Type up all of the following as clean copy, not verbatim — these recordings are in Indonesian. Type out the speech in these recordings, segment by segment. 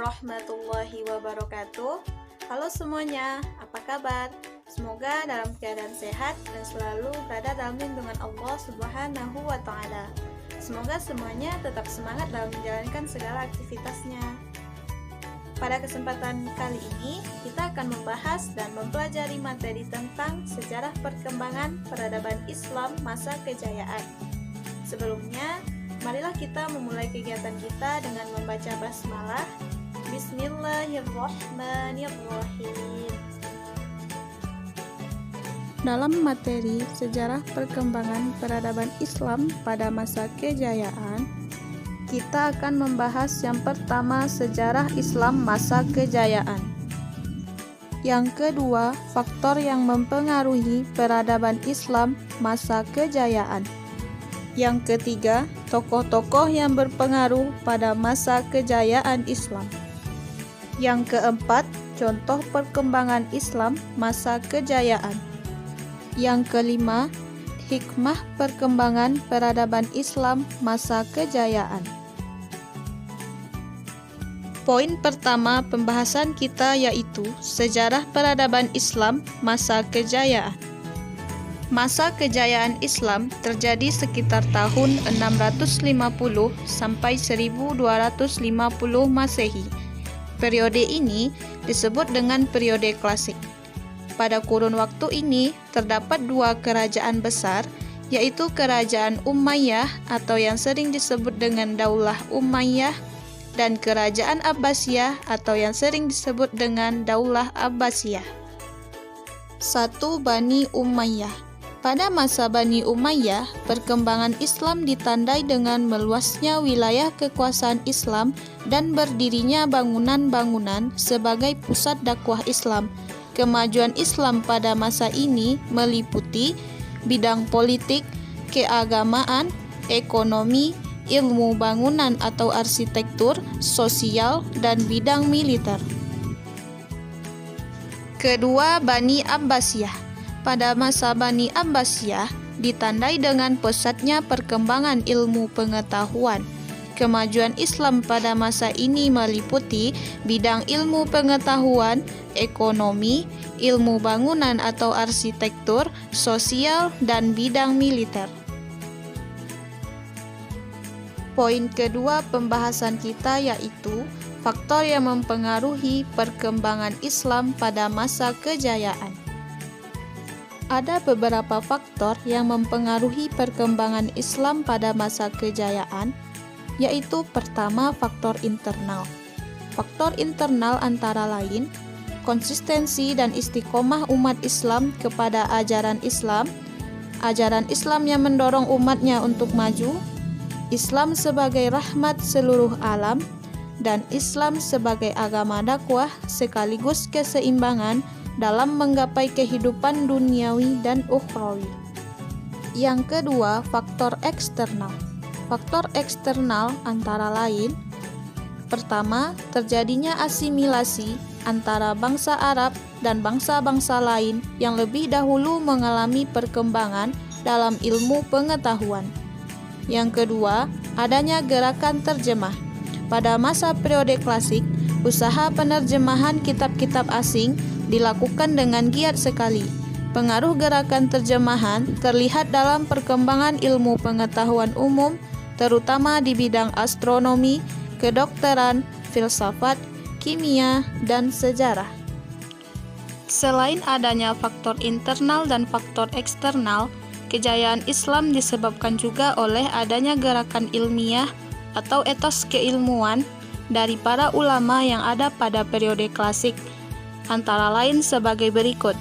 warahmatullahi wabarakatuh. Halo semuanya, apa kabar? Semoga dalam keadaan sehat dan selalu berada dalam lindungan Allah Subhanahu wa Ta'ala. Semoga semuanya tetap semangat dalam menjalankan segala aktivitasnya. Pada kesempatan kali ini, kita akan membahas dan mempelajari materi tentang sejarah perkembangan peradaban Islam masa kejayaan. Sebelumnya, marilah kita memulai kegiatan kita dengan membaca basmalah. Bismillahirrahmanirrahim. Dalam materi sejarah perkembangan peradaban Islam pada masa kejayaan, kita akan membahas yang pertama sejarah Islam masa kejayaan. Yang kedua, faktor yang mempengaruhi peradaban Islam masa kejayaan. Yang ketiga, tokoh-tokoh yang berpengaruh pada masa kejayaan Islam. Yang keempat, contoh perkembangan Islam masa kejayaan. Yang kelima, hikmah perkembangan peradaban Islam masa kejayaan. Poin pertama pembahasan kita yaitu sejarah peradaban Islam masa kejayaan. Masa kejayaan Islam terjadi sekitar tahun 650 sampai 1250 Masehi. Periode ini disebut dengan periode klasik. Pada kurun waktu ini terdapat dua kerajaan besar, yaitu Kerajaan Umayyah atau yang sering disebut dengan Daulah Umayyah dan Kerajaan Abbasiyah atau yang sering disebut dengan Daulah Abbasiyah. 1. Bani Umayyah. Pada masa Bani Umayyah, perkembangan Islam ditandai dengan meluasnya wilayah kekuasaan Islam dan berdirinya bangunan-bangunan sebagai pusat dakwah Islam. Kemajuan Islam pada masa ini meliputi bidang politik, keagamaan, ekonomi, ilmu bangunan atau arsitektur, sosial, dan bidang militer. Kedua, Bani Abbasiyah. Pada masa Bani Abbasiyah ditandai dengan pesatnya perkembangan ilmu pengetahuan. Kemajuan Islam pada masa ini meliputi bidang ilmu pengetahuan, ekonomi, ilmu bangunan atau arsitektur, sosial, dan bidang militer. Poin kedua pembahasan kita yaitu faktor yang mempengaruhi perkembangan Islam pada masa kejayaan. Ada beberapa faktor yang mempengaruhi perkembangan Islam pada masa kejayaan, yaitu pertama faktor internal. Faktor internal antara lain konsistensi dan istiqomah umat Islam kepada ajaran Islam yang mendorong umatnya untuk maju, Islam sebagai rahmat seluruh alam, dan Islam sebagai agama dakwah sekaligus keseimbangan dalam menggapai kehidupan duniawi dan ukhrawi. Yang kedua, faktor eksternal. Faktor eksternal antara lain: pertama, terjadinya asimilasi antara bangsa Arab dan bangsa-bangsa lain yang lebih dahulu mengalami perkembangan dalam ilmu pengetahuan. Yang kedua, adanya gerakan terjemah. Pada masa periode klasik, usaha penerjemahan kitab-kitab asing dilakukan dengan giat sekali. Pengaruh gerakan terjemahan terlihat dalam perkembangan ilmu pengetahuan umum, terutama di bidang astronomi, kedokteran, filsafat, kimia, dan sejarah. Selain adanya faktor internal dan faktor eksternal, kejayaan Islam disebabkan juga oleh adanya gerakan ilmiah atau etos keilmuan dari para ulama yang ada pada periode klasik, antara lain sebagai berikut.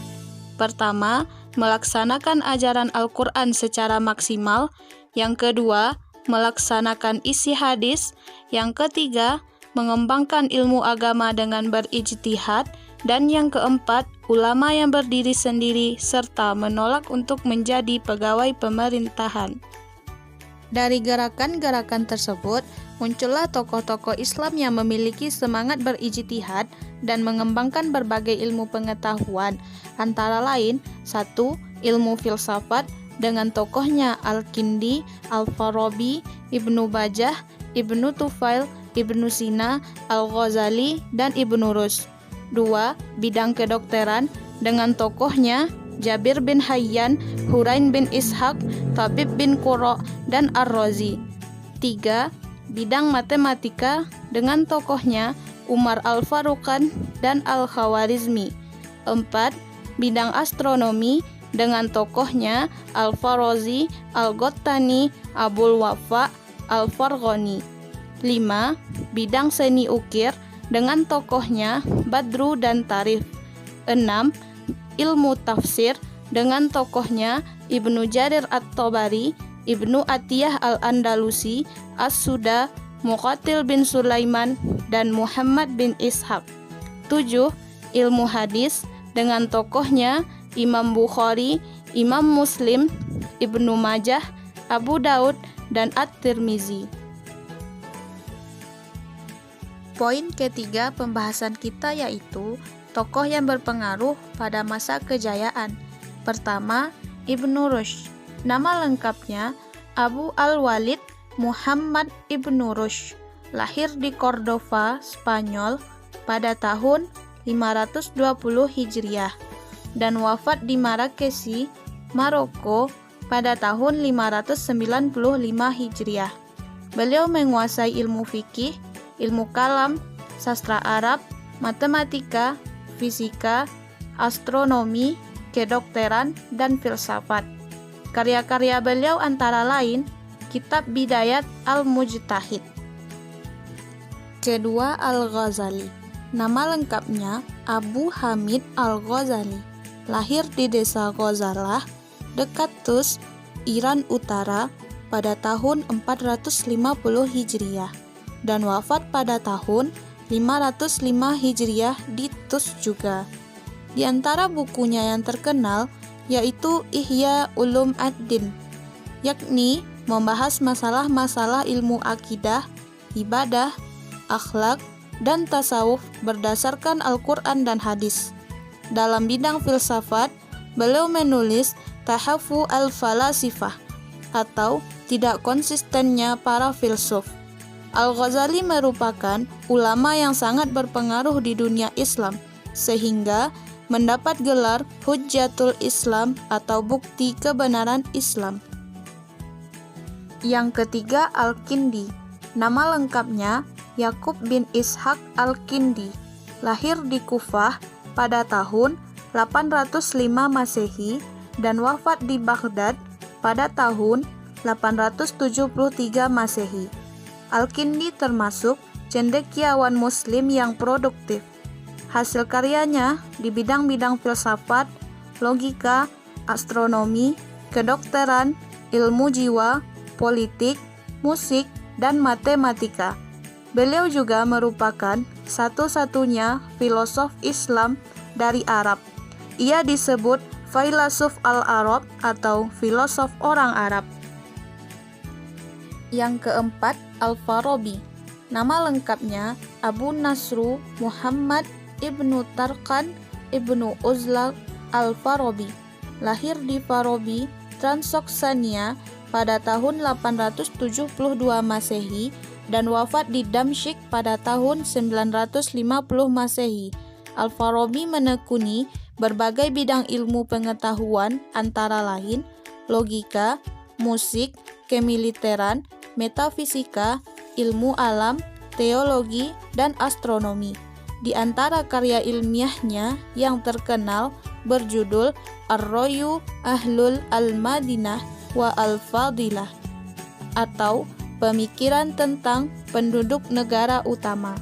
Pertama, melaksanakan ajaran Al-Quran secara maksimal. Yang kedua, melaksanakan isi hadis. Yang ketiga, mengembangkan ilmu agama dengan berijtihad. Dan yang keempat, ulama yang berdiri sendiri serta menolak untuk menjadi pegawai pemerintahan. Dari gerakan-gerakan tersebut, muncullah tokoh-tokoh Islam yang memiliki semangat berijtihad dan mengembangkan berbagai ilmu pengetahuan, antara lain 1. Ilmu filsafat dengan tokohnya Al-Kindi, Al-Farabi, Ibnu Bajjah, Ibnu Tufail, Ibnu Sina, Al-Ghazali, dan Ibnu Rushd. 2. Bidang kedokteran dengan tokohnya Jabir bin Hayyan, Hurain bin Ishaq, Tabib bin Qurra, dan Ar-Razi. 3. Bidang matematika dengan tokohnya Umar Al-Faruqan dan Al-Khawarizmi. 4. Bidang astronomi dengan tokohnya Al-Farazi, Al-Ghattani, Abul Wafa, Al-Farghani. 5. Bidang seni ukir dengan tokohnya Badru dan Tarif. 6. Ilmu tafsir dengan tokohnya Ibnu Jarir At-Tabari, Ibnu Atiyah Al-Andalusi, As-Suda, Muqatil bin Sulaiman, dan Muhammad bin Ishaq. 7. Ilmu hadis dengan tokohnya Imam Bukhari, Imam Muslim, Ibnu Majah, Abu Daud, dan At-Tirmizi. Poin ketiga pembahasan kita yaitu tokoh yang berpengaruh pada masa kejayaan. Pertama, Ibnu Rushd. Nama lengkapnya Abu Al-Walid Muhammad Ibnu Rushd. Lahir di Cordova, Spanyol pada tahun 520 Hijriah dan wafat di Marrakesh, Maroko pada tahun 595 Hijriah. Beliau menguasai ilmu fikih, ilmu kalam, sastra Arab, matematika, fisika, astronomi, kedokteran, dan filsafat. Karya-karya beliau antara lain Kitab Bidayat Al-Mujtahid. Kedua, Al-Ghazali. Nama lengkapnya Abu Hamid Al-Ghazali. Lahir di desa Ghazalah, dekat Tus, Iran Utara pada tahun 450 Hijriah dan wafat pada tahun 505 Hijriah di Tus juga. Di antara bukunya yang terkenal yaitu Ihya Ulum Ad-Din, yakni membahas masalah-masalah ilmu akidah, ibadah, akhlak, dan tasawuf berdasarkan Al-Quran dan hadis. Dalam bidang filsafat, beliau menulis Tahafu al-Falasifah atau tidak konsistennya para filsuf. Al-Ghazali merupakan ulama yang sangat berpengaruh di dunia Islam, sehingga mendapat gelar Hujjatul Islam atau bukti kebenaran Islam. Yang ketiga, Al-Kindi. Nama lengkapnya Yakub bin Ishaq Al-Kindi. Lahir di Kufah pada tahun 805 Masehi dan wafat di Baghdad pada tahun 873 Masehi. Al-Kindi termasuk cendekiawan muslim yang produktif. Hasil karyanya di bidang-bidang filsafat, logika, astronomi, kedokteran, ilmu jiwa, politik, musik, dan matematika. Beliau juga merupakan satu-satunya filosof Islam dari Arab. Ia disebut Failasuf al-Arab atau filosof orang Arab. Yang keempat, Al-Farabi. Nama lengkapnya Abu Nasru Muhammad Ibnu Tarkan Ibnu Uzlaq Al-Farabi. Lahir di Farabi, Transoksania pada tahun 872 Masehi dan wafat di Damsyik pada tahun 950 Masehi. Al-Farabi menekuni berbagai bidang ilmu pengetahuan antara lain logika, musik, kemiliteran, metafisika, ilmu alam, teologi, dan astronomi. Di antara karya ilmiahnya yang terkenal berjudul Ar-Rayu Ahlul Al-Madinah wa Al-Fadilah atau Pemikiran tentang Penduduk Negara Utama.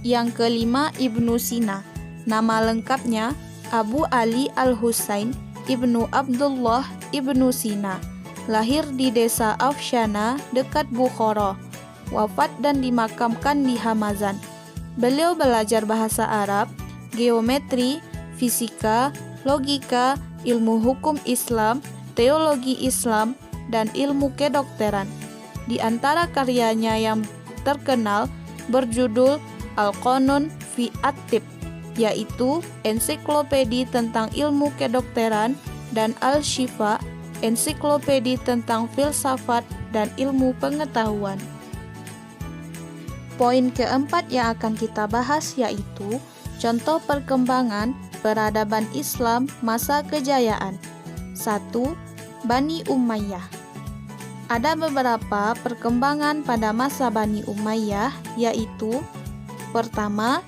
Yang kelima, Ibnu Sina. Nama lengkapnya Abu Ali Al-Husain Ibnu Abdullah Ibnu Sina. Lahir di desa Afshana dekat Bukhara. Wafat dan dimakamkan di Hamazan. Beliau belajar bahasa Arab, geometri, fisika, logika, ilmu hukum Islam, teologi Islam, dan ilmu kedokteran. Di antara karyanya yang terkenal berjudul Al-Qanun fi At-Tib, yaitu ensiklopedi tentang ilmu kedokteran, dan Al-Shifa, ensiklopedi tentang filsafat dan ilmu pengetahuan. Poin keempat yang akan kita bahas yaitu contoh perkembangan peradaban Islam masa kejayaan. 1. Bani Umayyah. Ada beberapa perkembangan pada masa Bani Umayyah, yaitu pertama,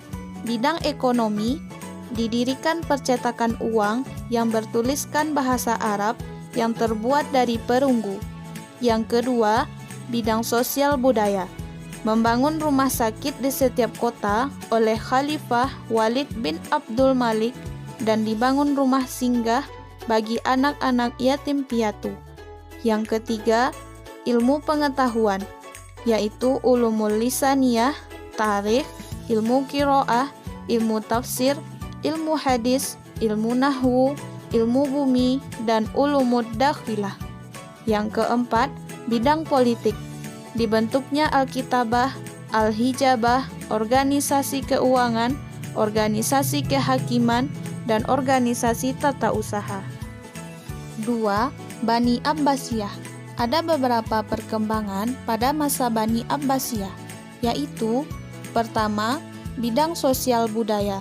bidang ekonomi, didirikan percetakan uang yang bertuliskan bahasa Arab yang terbuat dari perunggu. Yang kedua, bidang sosial budaya, membangun rumah sakit di setiap kota oleh Khalifah Walid bin Abdul Malik dan dibangun rumah singgah bagi anak-anak yatim piatu. Yang ketiga, ilmu pengetahuan, yaitu ulumul lisaniyah, tarikh, ilmu qiraah, ilmu tafsir, ilmu hadis, ilmu nahwu, ilmu bumi, dan ulumud dakhilah. Yang keempat, bidang politik, dibentuknya Alkitabah, Al-Hijabah, organisasi keuangan, organisasi kehakiman, dan organisasi tata usaha. 2. Bani Abbasiyah. Ada beberapa perkembangan pada masa Bani Abbasiyah, yaitu pertama, bidang sosial budaya.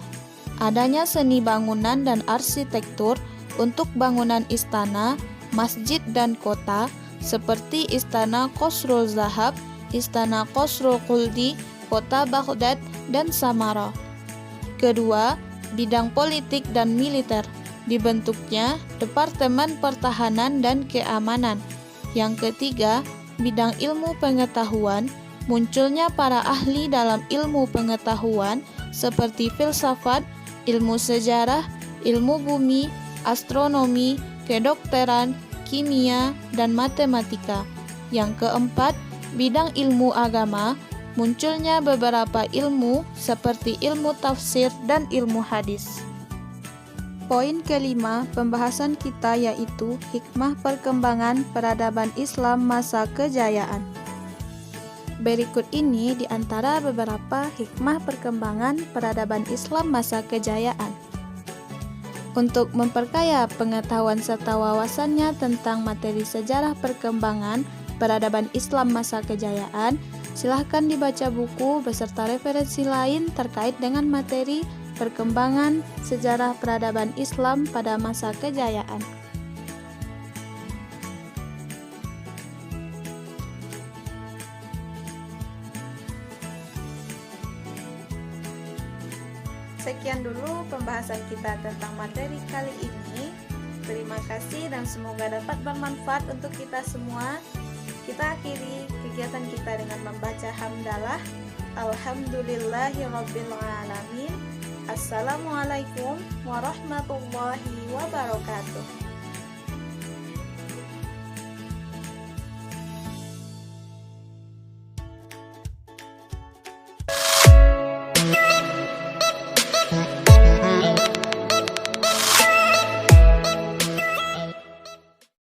Adanya seni bangunan dan arsitektur untuk bangunan istana, masjid, dan kota, seperti Istana Qasrul Zahab, Istana Qasrul Khuldi, Kota Baghdad, dan Samara. Kedua, bidang politik dan militer, dibentuknya Departemen Pertahanan dan Keamanan. Yang ketiga, bidang ilmu pengetahuan, munculnya para ahli dalam ilmu pengetahuan seperti filsafat, ilmu sejarah, ilmu bumi, astronomi, kedokteran, kimia, dan matematika. Yang keempat, bidang ilmu agama, munculnya beberapa ilmu seperti ilmu tafsir dan ilmu hadis. Poin kelima pembahasan kita yaitu hikmah perkembangan peradaban Islam masa kejayaan. Berikut ini di antara beberapa hikmah perkembangan peradaban Islam masa kejayaan. Untuk memperkaya pengetahuan serta wawasannya tentang materi sejarah perkembangan peradaban Islam masa kejayaan, silahkan dibaca buku beserta referensi lain terkait dengan materi perkembangan sejarah peradaban Islam pada masa kejayaan. Sekian dulu pembahasan kita tentang materi kali ini. Terima kasih dan semoga dapat bermanfaat untuk kita semua. Kita akhiri kegiatan kita dengan membaca hamdalah. Alhamdulillahirabbil alamin. Assalamualaikum warahmatullahi wabarakatuh.